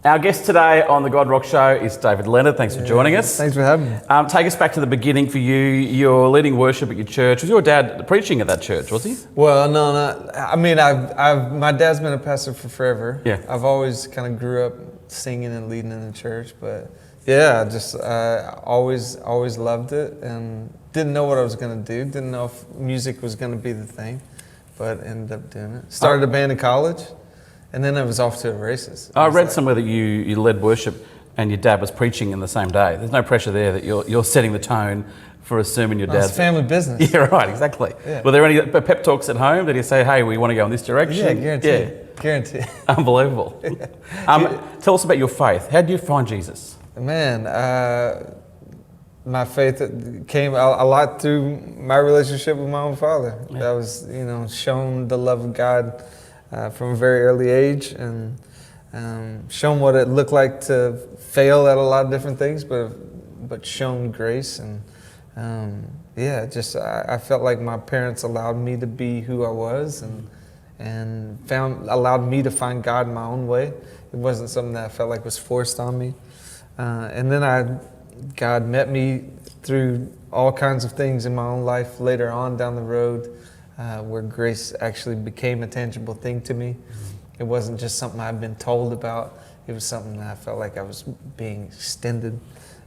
Our guest today on the God Rock Show is David Leonard. Thanks for joining us. Thanks for having me. Take us back to the beginning for you. You're leading worship at your church. Was your dad preaching at that church, was he? Well, no. I mean, my dad's been a pastor for forever. Yeah. I've always kind of grew up singing and leading in the church, but yeah, just always loved it and didn't know what I was going to do. Didn't know if music was going to be the thing, but ended up doing it. Started a band in college. And then I was off to the races. I read somewhere that you led worship and your dad was preaching in the same day. There's no pressure there that you're setting the tone for a sermon your dad's... It's family business. Yeah, right, exactly. Yeah. Were there any pep talks at home? Did he say, hey, we want to go in this direction? Yeah, guaranteed. Yeah. Guaranteed. Unbelievable. Yeah. Tell us about your faith. How did you find Jesus? Man, my faith came a lot through my relationship with my own father. Yeah. I was, shown the love of God from a very early age, and shown what it looked like to fail at a lot of different things, but shown grace. And I felt like my parents allowed me to be who I was, and allowed me to find God in my own way. It wasn't something that I felt like was forced on me. And then God met me through all kinds of things in my own life later on down the road, where grace actually became a tangible thing to me. It wasn't just something I'd been told about. It was something that I felt like I was being extended.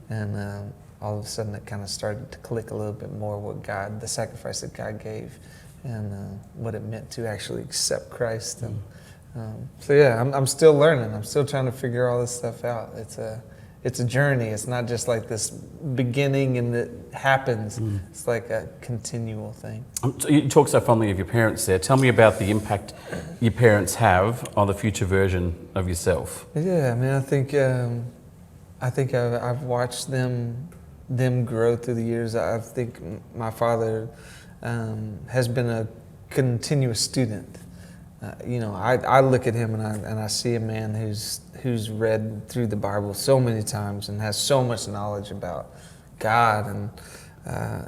And all of a sudden it kind of started to click a little bit more the sacrifice that God gave, and what it meant to actually accept Christ. And I'm still learning. I'm still trying to figure all this stuff out. It's a journey. It's not just like this beginning and it happens. It's like a continual thing. You talk so fondly of your parents there. Tell me about the impact your parents have on the future version of yourself. Yeah, I mean, I think I've watched them grow through the years. I think my father has been a continuous student. I look at him and I see a man who's read through the Bible so many times and has so much knowledge about God, and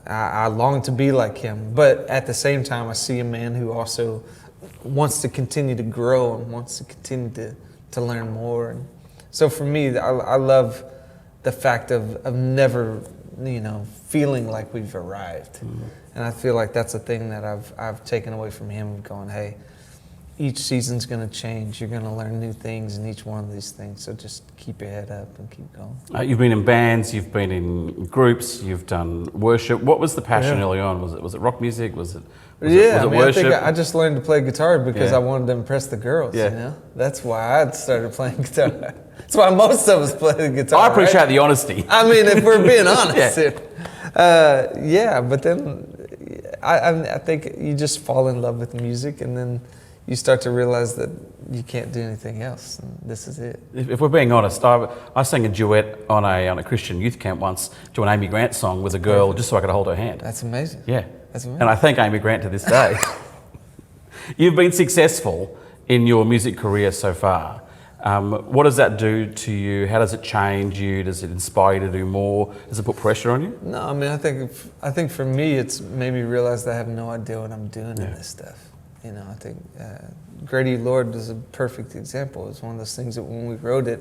I long to be like him. But at the same time, I see a man who also wants to continue to grow and wants to continue to learn more. And so for me, I love the fact of never, feeling like we've arrived. And I feel like that's a thing that I've taken away from him, going, hey, each season's going to change. You're going to learn new things in each one of these things. So just keep your head up and keep going. You've been in bands, you've been in groups, you've done worship. What was the passion early on? Was it rock music? Was it worship? I think I just learned to play guitar because I wanted to impress the girls. Yeah. That's why I started playing guitar. That's why most of us play the guitar. I appreciate the honesty. I mean, if we're being honest. But then I think you just fall in love with music, and then you start to realize that you can't do anything else, and this is it. If we're being honest, I sang a duet on a Christian youth camp once to an Amy Grant song with a girl, just so I could hold her hand. That's amazing. Yeah. That's amazing. And I thank Amy Grant to this day. You've been successful in your music career so far. What does that do to you? How does it change you? Does it inspire you to do more? Does it put pressure on you? No, I mean, I think for me, it's made me realize that I have no idea what I'm doing in this stuff. I think Grady Lord is a perfect example. It's one of those things that when we wrote it,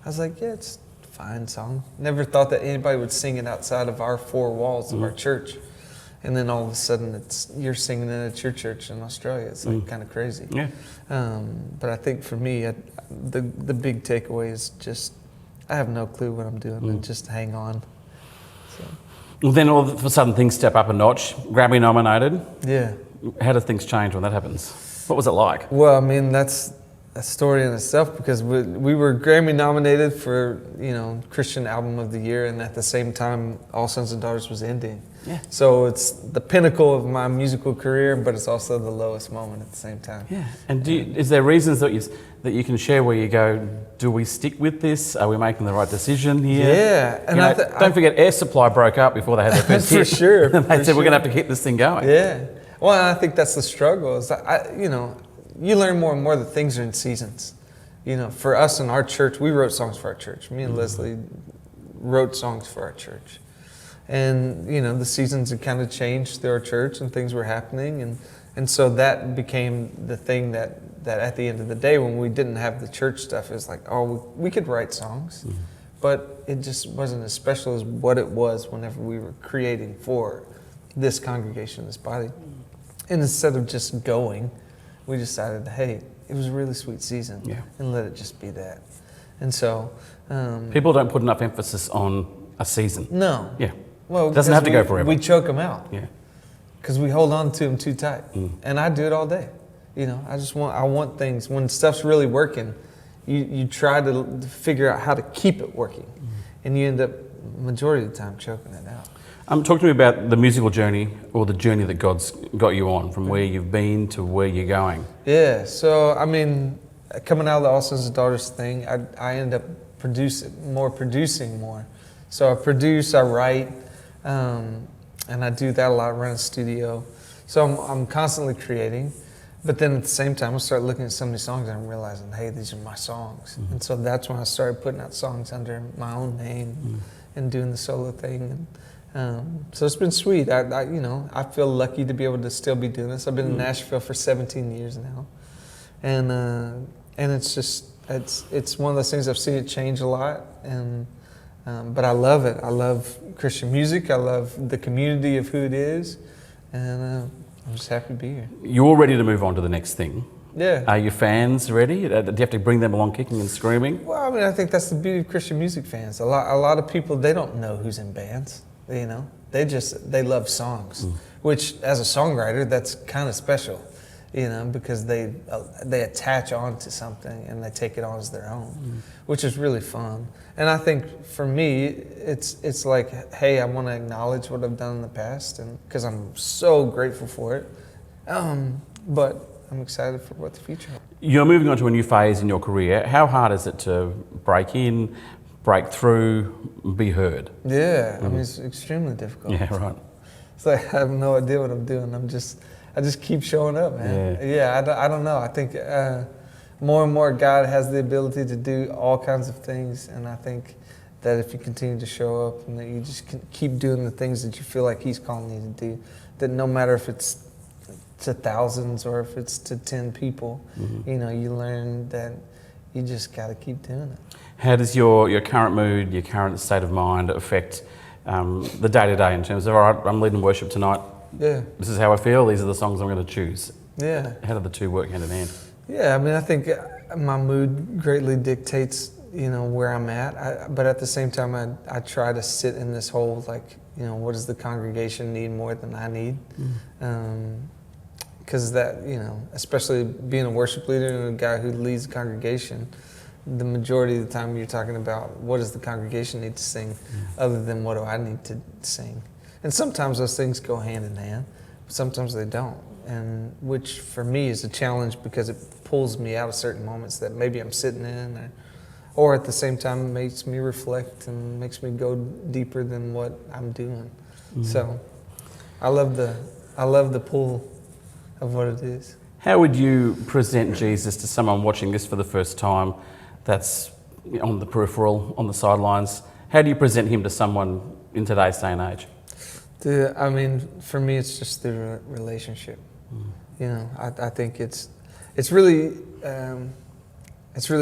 I was like, yeah, it's a fine song. Never thought that anybody would sing it outside of our four walls of our church. And then all of a sudden you're singing it at your church in Australia. It's like kind of crazy. Yeah. But I think for me, the big takeaway is just, I have no clue what I'm doing, and just hang on. So. Well, then all of a sudden things step up a notch. Grammy nominated. Yeah. How do things change when that happens? What was it like? Well, I mean, that's a story in itself, because we were Grammy nominated for, Christian Album of the Year, and at the same time, All Sons and Daughters was ending. Yeah. So it's the pinnacle of my musical career, but it's also the lowest moment at the same time. Yeah. And is there reasons that you can share where you go, do we stick with this? Are we making the right decision here? Yeah. And don't forget, Air Supply broke up before they had their first hit. For sure. And they said, we're going to have to keep this thing going. Yeah. Well, I think that's the struggle. Is you learn more and more that things are in seasons. For us in our church, we wrote songs for our church. Me and Leslie wrote songs for our church. And, the seasons had kind of changed through our church, and things were happening. And so that became the thing that that at the end of the day, when we didn't have the church stuff, it was like, oh, we could write songs, but it just wasn't as special as what it was whenever we were creating for this congregation, this body. And instead of just going, we decided, hey, it was a really sweet season, and let it just be that. And so people don't put enough emphasis on a season. No. Yeah. Well, it doesn't have to go forever. We choke them out. Yeah. Because we hold on to them too tight. And I do it all day. You know, I want things, when stuff's really working, you try to figure out how to keep it working. And you end up, majority of the time, choking it out. Talk to me about the musical journey, or the journey that God's got you on, from where you've been to where you're going. Yeah, so I mean, coming out of the All Sons and Daughters thing, I end up producing more. So I produce, I write, and I do that a lot around the studio. So I'm constantly creating, but then at the same time, I start looking at some of these songs and I'm realizing, hey, these are my songs. And so that's when I started putting out songs under my own name and doing the solo thing. And so it's been sweet. I feel lucky to be able to still be doing this. I've been in Nashville for 17 years now, and it's just it's one of those things I've seen it change a lot. And but I love it. I love Christian music. I love the community of who it is, and I'm just happy to be here. You're ready to move on to the next thing. Yeah. Are your fans ready? Do you have to bring them along kicking and screaming? Well, I mean, I think that's the beauty of Christian music fans. A lot of people, they don't know who's in bands. You know, they love songs, which as a songwriter, that's kind of special, you know, because they attach on to something and they take it on as their own, which is really fun. And I think for me, it's like, hey, I want to acknowledge what I've done in the past, and because I'm so grateful for it. But I'm excited for what the future holds. You're moving on to a new phase in your career. How hard is it to break in, break through, be heard? Yeah, I mean, it's extremely difficult. Yeah, right. It's like I have no idea what I'm doing. I just keep showing up, man. Yeah, I don't know. I think more and more God has the ability to do all kinds of things, and I think that if you continue to show up and that you just keep doing the things that you feel like He's calling you to do, that no matter if it's to thousands or if it's to 10 people, you know, you learn that you just got to keep doing it. How does your current mood, your current state of mind affect the day-to-day in terms of, all right, I'm leading worship tonight. Yeah. This is how I feel. These are the songs I'm going to choose. Yeah. How do the two work hand in hand? Yeah, I mean, I think my mood greatly dictates, you know, where I'm at. But at the same time, I try to sit in this whole, like, you know, what does the congregation need more than I need? Because that, you know, especially being a worship leader and a guy who leads the congregation, the majority of the time you're talking about what does the congregation need to sing other than what do I need to sing. And sometimes those things go hand in hand, but sometimes they don't. And which for me is a challenge because it pulls me out of certain moments that maybe I'm sitting in, or at the same time makes me reflect and makes me go deeper than what I'm doing. So I love the pull of what it is. How would you present Jesus to someone watching this for the first time that's on the peripheral, on the sidelines? How do you present him to someone in today's day and age? I mean, for me, it's just the relationship. You know, I think it's really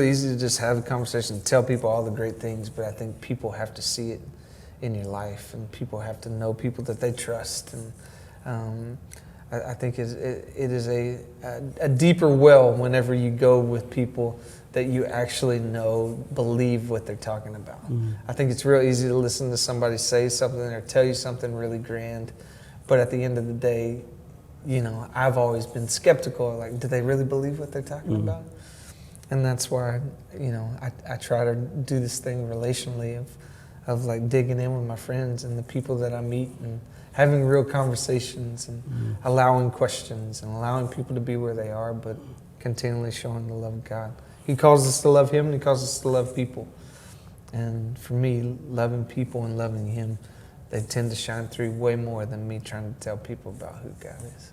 easy to just have a conversation and tell people all the great things, but I think people have to see it in your life, and people have to know people that they trust. And I think it is a deeper well whenever you go with people that you actually know, believe what they're talking about. I think it's real easy to listen to somebody say something or tell you something really grand, but at the end of the day, you know, I've always been skeptical, like, do they really believe what they're talking about? And that's why, you know, I try to do this thing relationally of like digging in with my friends and the people that I meet and having real conversations and allowing questions and allowing people to be where they are, but continually showing the love of God. He calls us to love Him, and He calls us to love people. And for me, loving people and loving Him, they tend to shine through way more than me trying to tell people about who God is.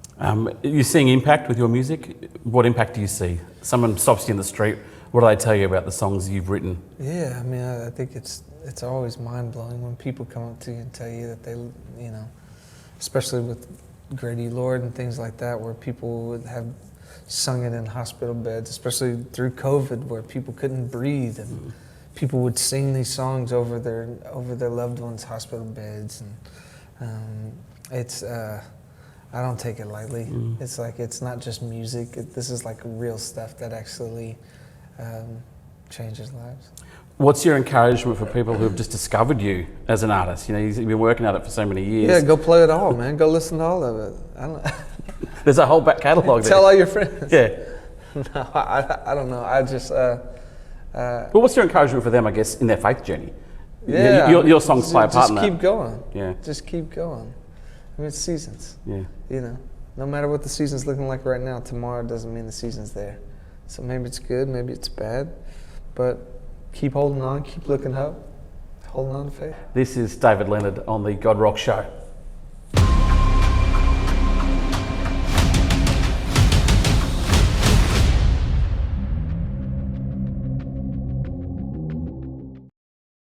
You're seeing impact with your music. What impact do you see? Someone stops you in the street. What do they tell you about the songs you've written? Yeah, I mean, I think it's always mind-blowing when people come up to you and tell you that they, you know, especially with Grady Lord and things like that, where people would have sung it in hospital beds, especially through COVID, where people couldn't breathe, and people would sing these songs over their loved ones' hospital beds, and it's I don't take it lightly. It's like, it's not just music. This is like real stuff that actually changes lives. What's your encouragement for people who have just discovered you as an artist? You know, you've been working at it for so many years. Yeah, go play it all, man. Go listen to all of it. I don't. There's a whole back catalogue there. Tell all your friends. Yeah. No, I don't know. I just. Well, what's your encouragement for them, I guess, in their faith journey? Yeah. Your songs play a part in that. Just keep going. Yeah. Just keep going. I mean, it's seasons. Yeah. You know, no matter what the season's looking like right now, tomorrow doesn't mean the season's there. So maybe it's good, maybe it's bad, but keep holding on, keep looking up, holding on to faith. This is David Leonard on the God Rock Show.